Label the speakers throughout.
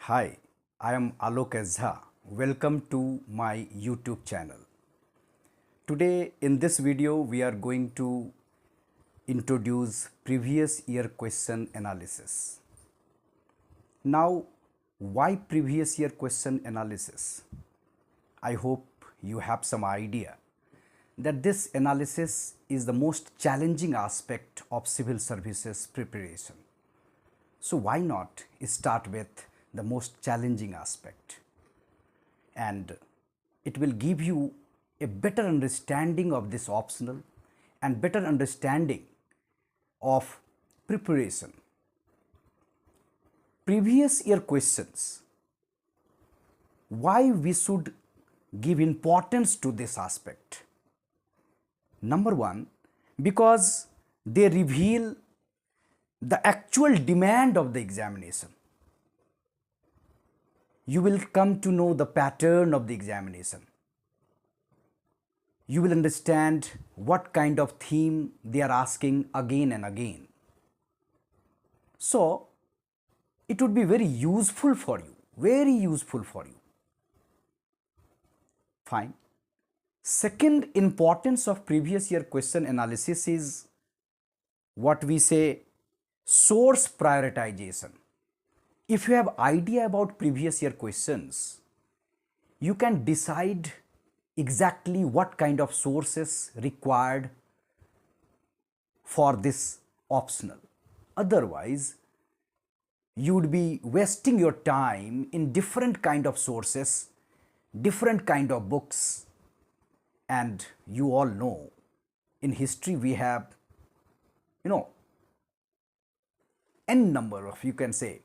Speaker 1: Hi, I am Alok JHA. Welcome to my YouTube channel. Today in this video we are going to introduce previous year question analysis. Now, why previous year question analysis? I hope you have some idea that this analysis is the most challenging aspect of civil services preparation. So why not start with the most challenging aspect? And it will give you a better understanding of this optional and better understanding of preparation. Previous year questions. Why we should give importance to this aspect? Number one, because they reveal the actual demand of the examination. You will come to know the pattern of the examination. You will understand what kind of theme they are asking again and again. So, it would be very useful for you, very useful for you. Fine. Second importance of previous year question analysis is what we say source prioritization. If you have idea about previous year questions, you can decide exactly what kind of sources required for this optional. Otherwise, you would be wasting your time in different kind of sources, different kind of books, and you all know in history we have n number of, you can say,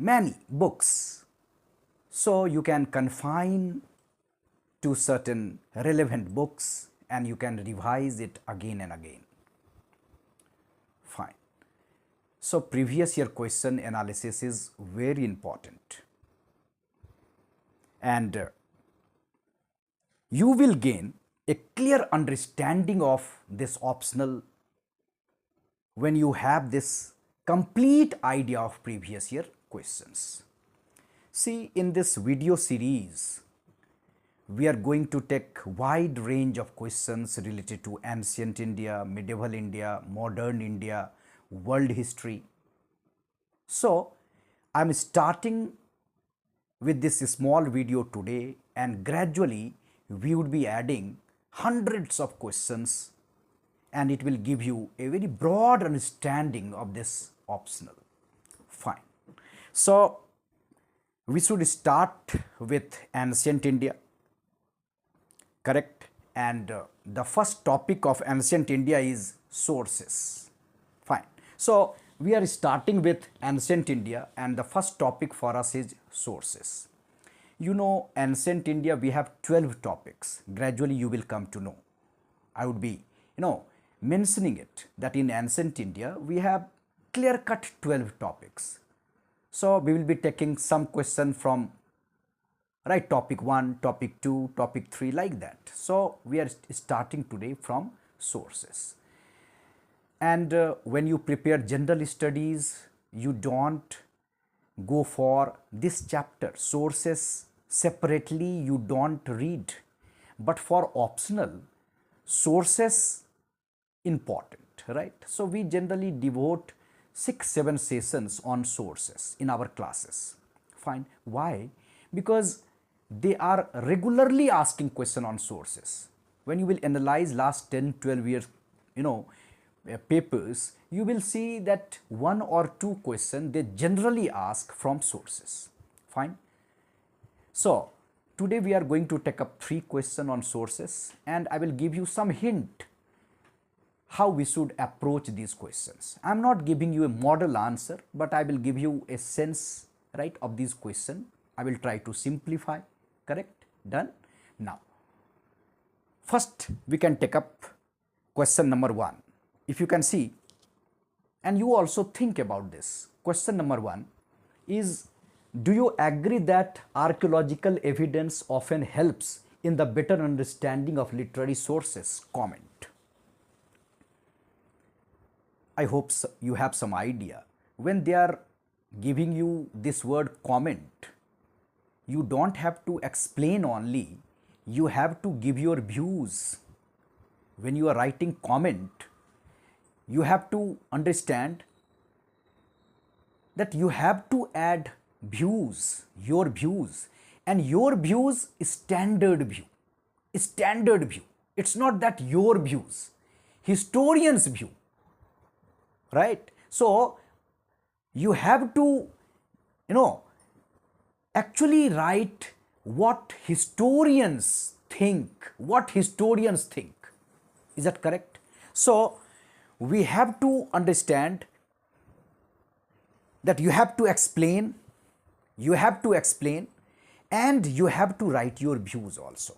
Speaker 1: many books. So you can confine to certain relevant books and you can revise it again and again. Fine. So previous year question analysis is very important, and you will gain a clear understanding of this optional when you have this complete idea of previous year questions. See, in this video series, we are going to take wide range of questions related to ancient India, medieval India, modern India, world history. So, I am starting with this small video today, and gradually we would be adding hundreds of questions, and it will give you a very broad understanding of this optional. Fine. So, we should start with ancient India, correct? And the first topic of ancient India is sources. Fine. So, we are starting with ancient India, and the first topic for us is sources. You know, ancient India, we have 12 topics. Gradually you will come to know. I would be, mentioning it that in ancient India we have clear cut 12 topics. So we will be taking some question from topic 1, topic 2, topic 3, like that. So we are starting today from sources. And when you prepare general studies, you don't go for this chapter sources separately, you don't read, but for optional, sources important, right? So we generally devote 6-7 sessions on sources in our classes. Fine. Why? Because they are regularly asking question on sources. When you will analyze last 10-12 years papers, you will see that 1 or 2 questions they generally ask from sources. Fine. So today we are going to take up 3 questions on sources, and I will give you some hint how we should approach these questions. I am not giving you a model answer, but I will give you a sense, right, of these questions. I will try to simplify, correct? Done? Now, first we can take up question number 1. If you can see, and you also think about this, question number 1 is, do you agree that archaeological evidence often helps in the better understanding of literary sources? Comment. I hope you have some idea. When they are giving you this word comment, you don't have to explain only, you have to give your views. When you are writing comment, you have to understand that you have to add views, your views, and your views is standard view. Standard view. It's not that your views, historian's view, right? So you have to, actually write what historians think. What historians think. Is that correct? So we have to understand that you have to explain, and you have to write your views also.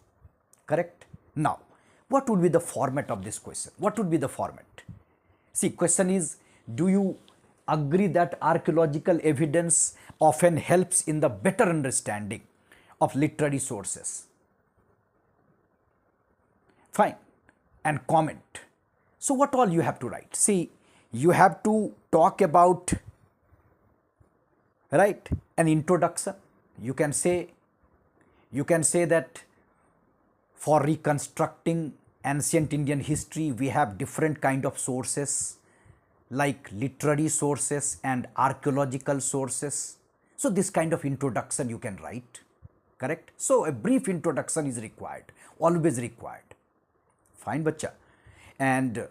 Speaker 1: Correct? Now, what would be the format of this question? What would be the format? See, question is, do you agree that archaeological evidence often helps in the better understanding of literary sources? Fine. And comment. So what all you have to write? See, you have to talk about, right, an introduction. You can say that for reconstructing ancient Indian history, we have different kind of sources like literary sources and archaeological sources. So this kind of introduction you can write, correct? So a brief introduction is required, always required. Fine, bacha. And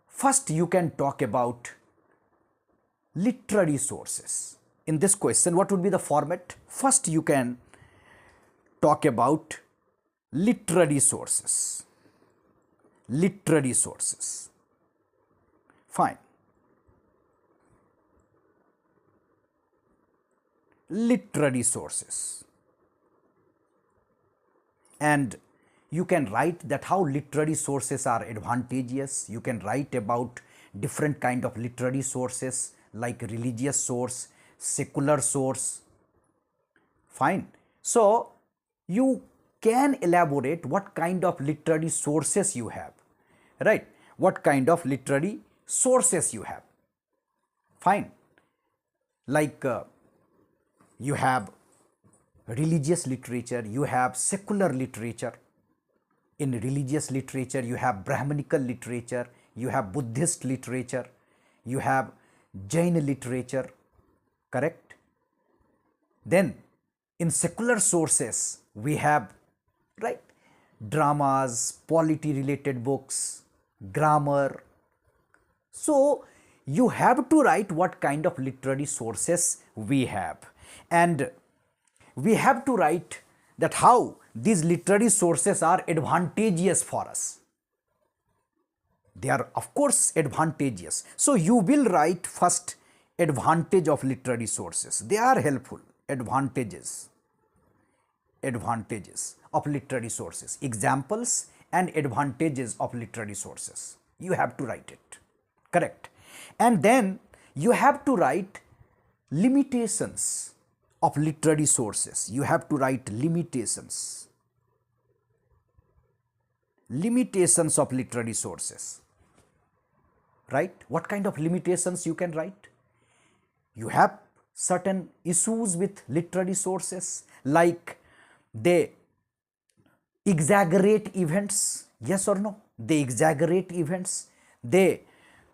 Speaker 1: first you can talk about literary sources. In this question, what would be the format? First you can talk about literary sources. Literary sources. Fine. Literary sources. And you can write that how literary sources are advantageous. You can write about different kind of literary sources like religious source, secular source. Fine. So you can elaborate what kind of literary sources you have, right? What kind of literary sources you have. Fine. Like you have religious literature, you have secular literature. In religious literature, you have Brahmanical literature, you have Buddhist literature, you have Jain literature, correct? Then in secular sources, we have, right, dramas, polity related books, grammar. So you have to write what kind of literary sources we have, and we have to write that how these literary sources are advantageous for us. They are of course advantageous. So you will write first advantage of literary sources. They are helpful. Advantages. Advantages of literary sources. Examples and advantages of literary sources. You have to write it. Correct. And then you have to write limitations of literary sources. You have to write limitations. Limitations of literary sources. Right? What kind of limitations you can write? You have certain issues with literary sources, like they exaggerate events. Yes or no? They exaggerate events. They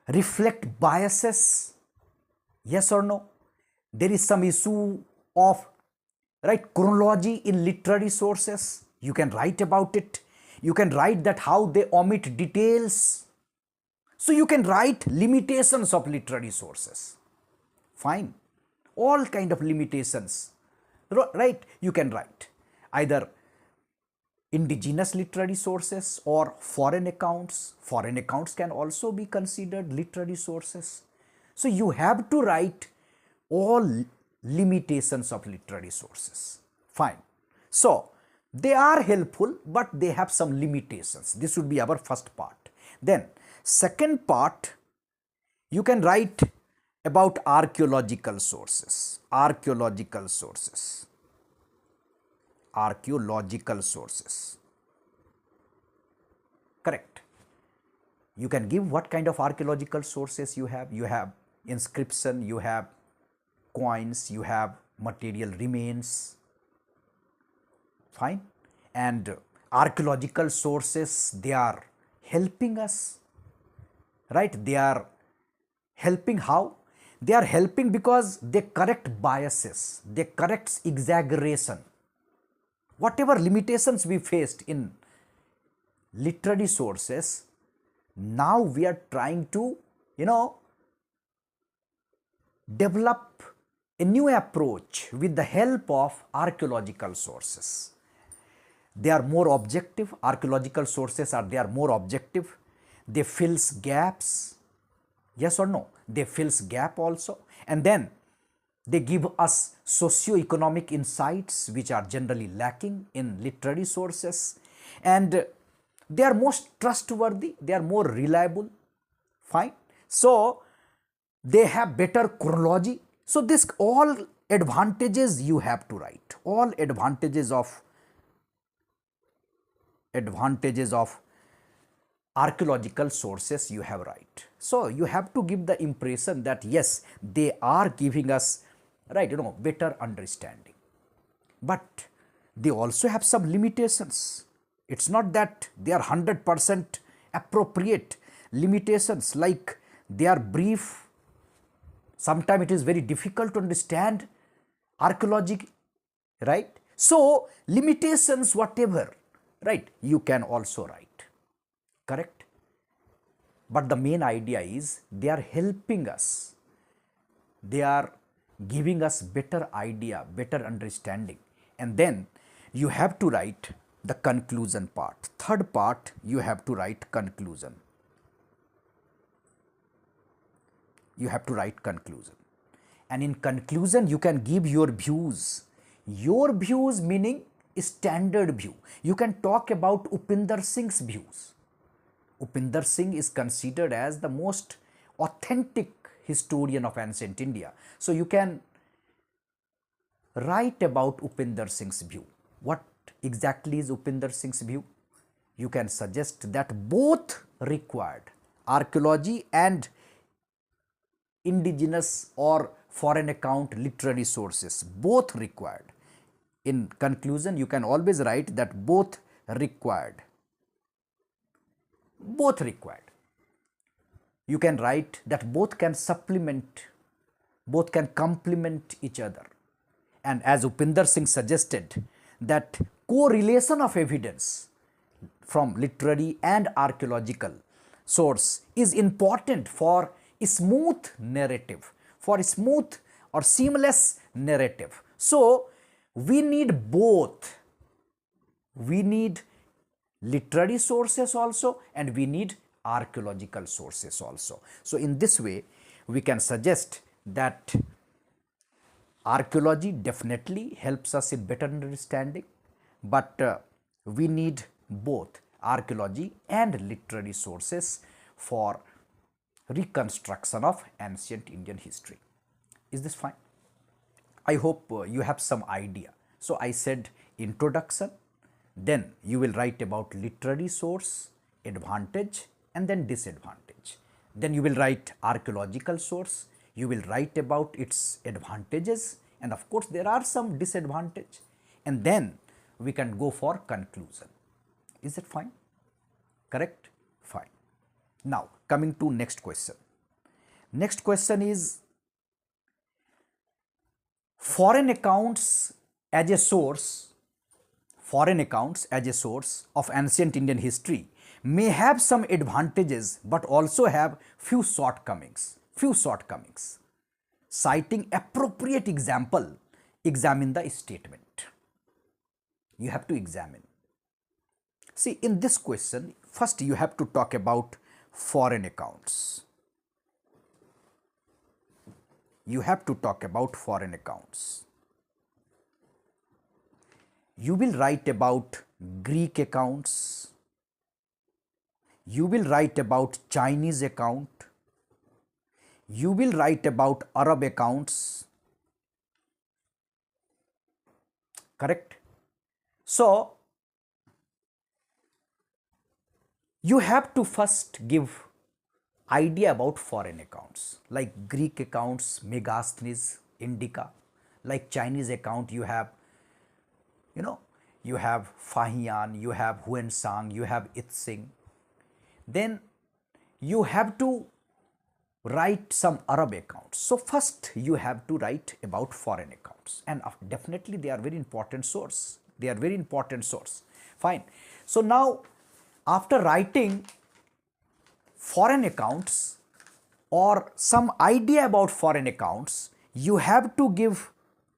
Speaker 1: reflect biases. Yes or no? There is some issue of, right, chronology in literary sources. You can write about it. You can write that how they omit details. So you can write limitations of literary sources. Fine. All kind of limitations, right? You can write either indigenous literary sources or foreign accounts. Foreign accounts can also be considered literary sources. So you have to write all limitations of literary sources. Fine. So they are helpful, but they have some limitations. This would be our first part. Then second part, you can write about archaeological sources. Archaeological sources. Archaeological sources. Correct. You can give what kind of archaeological sources you have. You have inscription, you have coins, you have material remains, fine, and archaeological sources, they are helping us, right? They are helping how? They are helping because they correct biases, they correct exaggeration. Whatever limitations we faced in literary sources, now we are trying to, develop a new approach with the help of archaeological sources. They are more objective. Archaeological sources are, they are more objective. They fills gaps. Yes or no? They fills gap also, and then they give us socio-economic insights which are generally lacking in literary sources, and they are most trustworthy, they are more reliable, fine. So they have better chronology. So this all advantages you have to write, all advantages of archaeological sources you have right. So you have to give the impression that yes, they are giving us, right, better understanding, but they also have some limitations. It's not that they are 100% appropriate. Limitations like they are brief. Sometimes it is very difficult to understand archaeology, right? So limitations, whatever, right, you can also write, correct? But the main idea is they are helping us, they are giving us better idea, better understanding, and then you have to write the conclusion part. Third part, you have to write conclusion. You have to write conclusion, and in conclusion you can give your views. Your views meaning standard view. You can talk about Upinder Singh's views. Upinder Singh is considered as the most authentic historian of ancient India. So you can write about Upinder Singh's view. What exactly is Upinder Singh's view? You can suggest that both required, archaeology and indigenous or foreign account literary sources, both required. In conclusion, you can always write that both required. Both required. You can write that both can supplement, both can complement each other. And as Upinder Singh suggested, that correlation of evidence from literary and archaeological source is important for a smooth narrative, for a smooth or seamless narrative. So we need both. We need literary sources also, and we need archaeological sources also. So in this way we can suggest that archaeology definitely helps us in better understanding, but we need both archaeology and literary sources for reconstruction of ancient Indian history. Is this fine? I hope you have some idea. So I said introduction, then you will write about literary source, advantage, and then disadvantage. Then you will write archaeological source, you will write about its advantages, and of course there are some disadvantage, and then we can go for conclusion. Is it fine? Correct? Fine. Now coming to next question. Next question is foreign accounts as a source, foreign accounts as a source of ancient Indian history may have some advantages but also have few shortcomings. Citing appropriate example, examine the statement. You have to examine. See, in this question, first you have to talk about foreign accounts. You have to talk about foreign accounts. You will write about Greek accounts. You will write about Chinese account. You will write about Arab accounts. Correct? So you have to first give idea about foreign accounts like Greek accounts, Megasthenes indica. Like Chinese account, you have, you know, you have Fahian, you have Huensang, you have Itsing. Then you have to write some Arab accounts. So first you have to write about foreign accounts, and definitely they are very important source. They are very important source. Fine. So now after writing foreign accounts or some idea about foreign accounts, you have to give,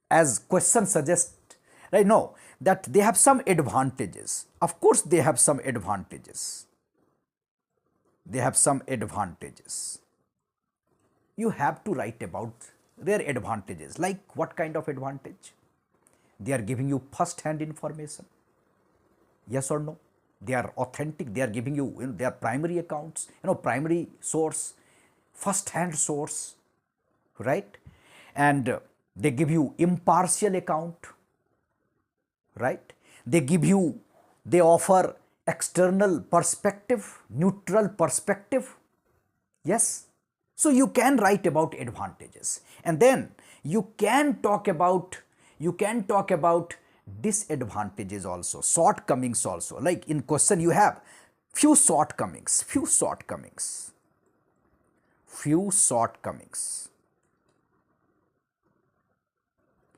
Speaker 1: as question suggests, right? No, that they have some advantages. Of course, they have some advantages. They have some advantages. You have to write about their advantages. Like what kind of advantage? They are giving you first-hand information. Yes or no? They are authentic. They are giving you, their primary accounts, primary source, first-hand source, right? And they give you impartial account, right? They offer external perspective, neutral perspective. Yes. So you can write about advantages, and then you can talk about disadvantages also, shortcomings also. Like in question you have few shortcomings.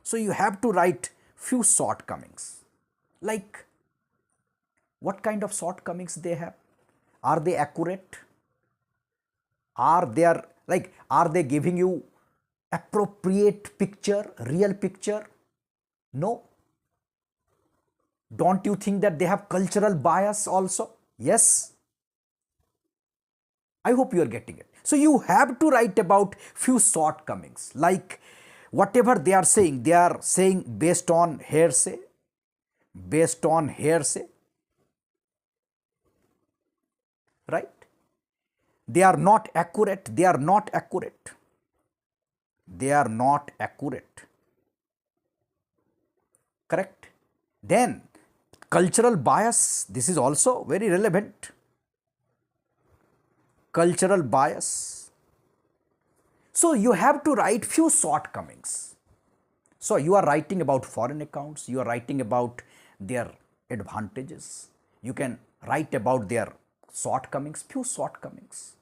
Speaker 1: So you have to write few shortcomings. Like what kind of shortcomings they have? Are they accurate? Are they giving you appropriate picture, real picture? No. Don't you think that they have cultural bias also? Yes. I hope you are getting it. So you have to write about few shortcomings. Like whatever they are saying based on hearsay, right? They are not accurate. Correct? Then cultural bias, this is also very relevant. Cultural bias. So you have to write few shortcomings. So you are writing about foreign accounts, you are writing about their advantages, you can write about their shortcomings, few shortcomings.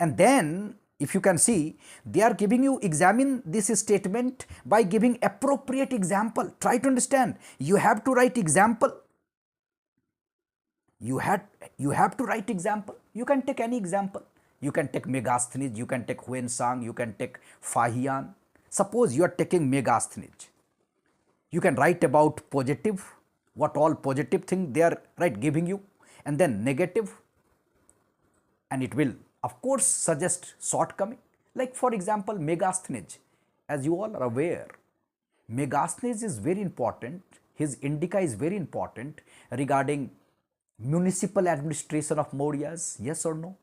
Speaker 1: And then if you can see, they are giving you, examine this statement by giving appropriate example. Try to understand. You have to write example. You have to write example. You can take any example. You can take Megasthenes, you can take Huensang, you can take Fahian. Suppose you are taking Megasthenes. You can write about positive, what all positive thing they are giving you, and then negative, and it will of course suggest shortcoming. Like for example, Megasthenes, as you all are aware, Megasthenes is very important. His indica is very important regarding municipal administration of Mauryas, yes or no?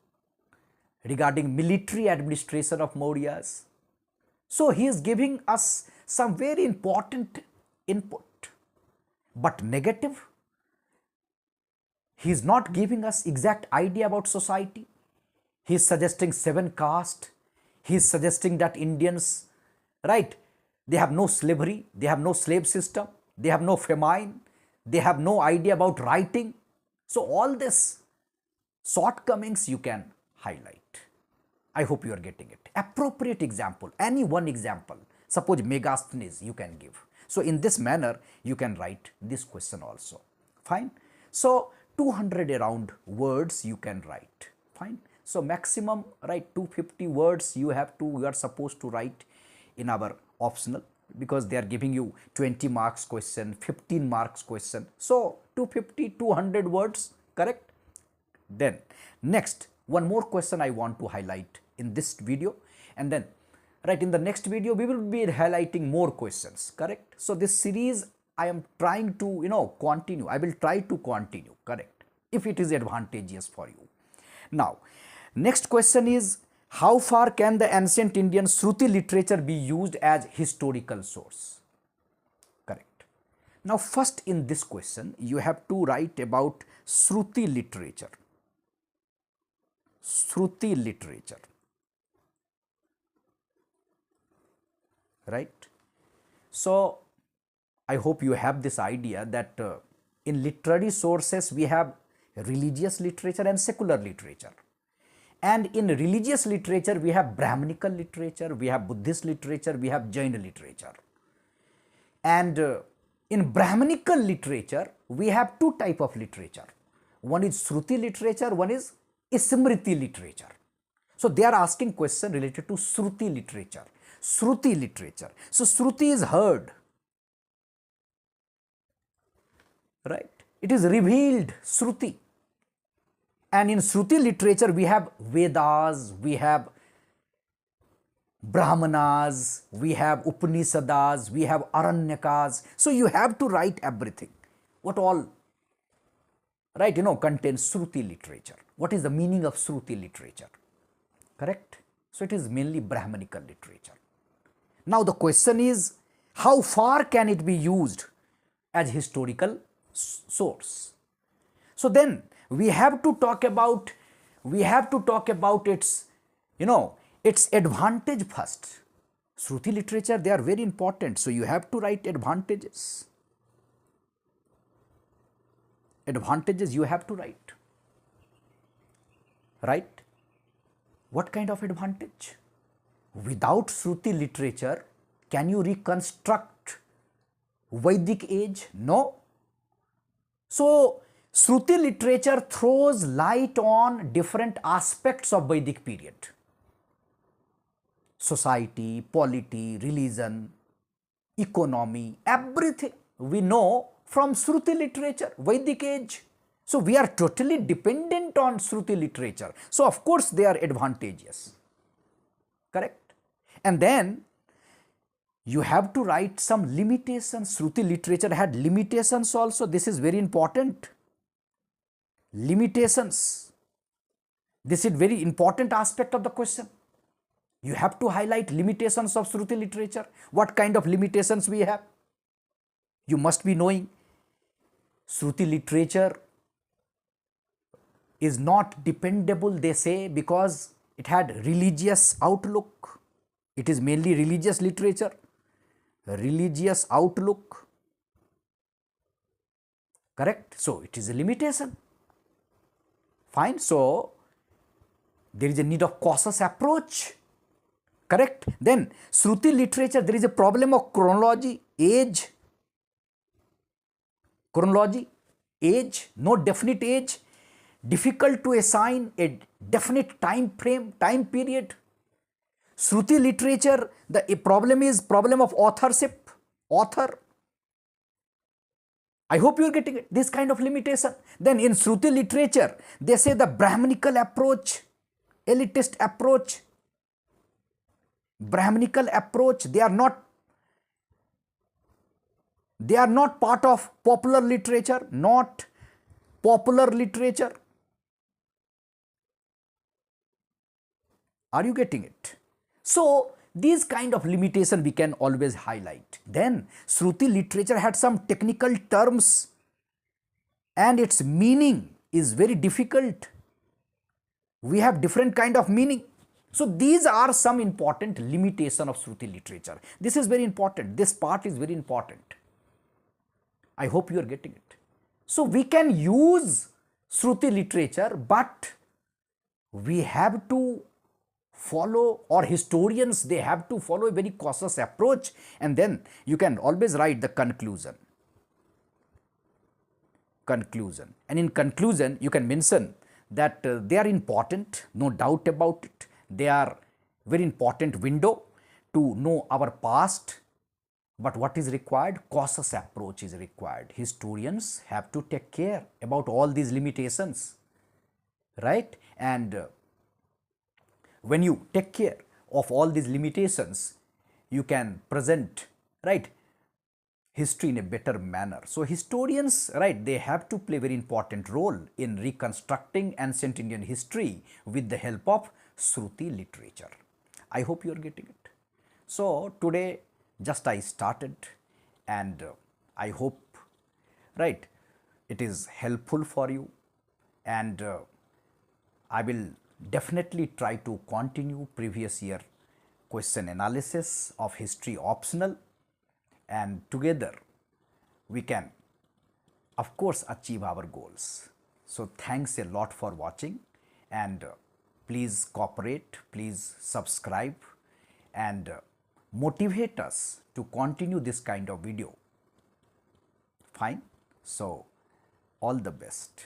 Speaker 1: Regarding military administration of Mauryas. So he is giving us some very important input, but negative. He is not giving us exact idea about society. He is suggesting 7 caste. He is suggesting that Indians, they have no slavery, they have no slave system, they have no famine, they have no idea about writing. So all this shortcomings you can highlight. I hope you are getting it. Appropriate example, any one example. Suppose Megasthenes you can give. So in this manner you can write this question also. Fine. So 200 around words you can write. Fine. So maximum 250 words you are supposed to write in our optional, because they are giving you 20 marks question, 15 marks question. So 250, 200 words, correct? Then next, one more question I want to highlight in this video, and then in the next video we will be highlighting more questions, correct? So this series I am trying to continue. I will try to continue, correct, if it is advantageous for you. Now next question is, how far can the ancient Indian Shruti literature be used as historical source? Correct. Now first in this question you have to write about Shruti literature. Shruti literature. right? So I hope you have this idea that in literary sources we have religious literature and secular literature. And in religious literature we have Brahminical literature, we have Buddhist literature, we have Jain literature. And in Brahminical literature we have two type of literature. One is Shruti literature, one is Smriti literature. So they are asking question related to Shruti literature. Shruti literature. So Shruti is heard, right? It is revealed, Shruti. And in Shruti literature we have Vedas, we have Brahmanas, we have Upanishads, we have Aranyakas. So you have to write everything. What all, right, contains Shruti literature. What is the meaning of Shruti literature? Correct? So it is mainly Brahminical literature. Now the question is, how far can it be used as historical source? So then we have to talk about its, its advantage first. Shruti literature, they are very important. So you have to write advantages. Advantages you have to write. Right? What kind of advantage? Without Shruti literature, can you reconstruct Vedic age? No. So Shruti literature throws light on different aspects of Vedic period. Society, polity, religion, economy, everything we know from Shruti literature, Vedic age. So we are totally dependent on Shruti literature. So of course they are advantageous. Correct? And then you have to write some limitations. Shruti literature had limitations also. This is very important. Limitations. This is very important aspect of the question. You have to highlight limitations of Shruti literature. What kind of limitations we have? You must be knowing Shruti literature is not dependable, they say, because it had religious outlook. It is mainly religious literature. Religious outlook. Correct? So it is a limitation. Fine. So there is a need of cautious approach. Correct? Then Shruti literature, there is a problem of chronology, age. Chronology, age, no definite age. Difficult to assign a definite time frame, time period. Shruti literature, the problem is problem of authorship, author. I hope you are getting it, this kind of limitation. Then in Shruti literature, they say the Brahminical approach, elitist approach, Brahminical approach, they are not part of popular literature, not popular literature. Are you getting it? So these kind of limitation we can always highlight. Then Shruti literature had some technical terms and its meaning is very difficult. We have different kind of meaning. So these are some important limitation of Shruti literature. This is very important. This part is very important. I hope you are getting it. So we can use Shruti literature, but we have to follow, or historians, they have to follow a very cautious approach, and then you can always write the conclusion. Conclusion. And in conclusion, you can mention that they are important, no doubt about it. They are very important window to know our past. But what is required? Cautious approach is required. Historians have to take care about all these limitations, right? And when you take care of all these limitations, you can present, right, history in a better manner. So historians, right, they have to play very important role in reconstructing ancient Indian history with the help of Shruti literature. I hope you are getting it. So today just I started, and I hope, right, it is helpful for you, and I will definitely try to continue previous year question analysis of history optional, and together we can of course achieve our goals. So thanks a lot for watching, and please cooperate, please subscribe, and motivate us to continue this kind of video. Fine. So all the best.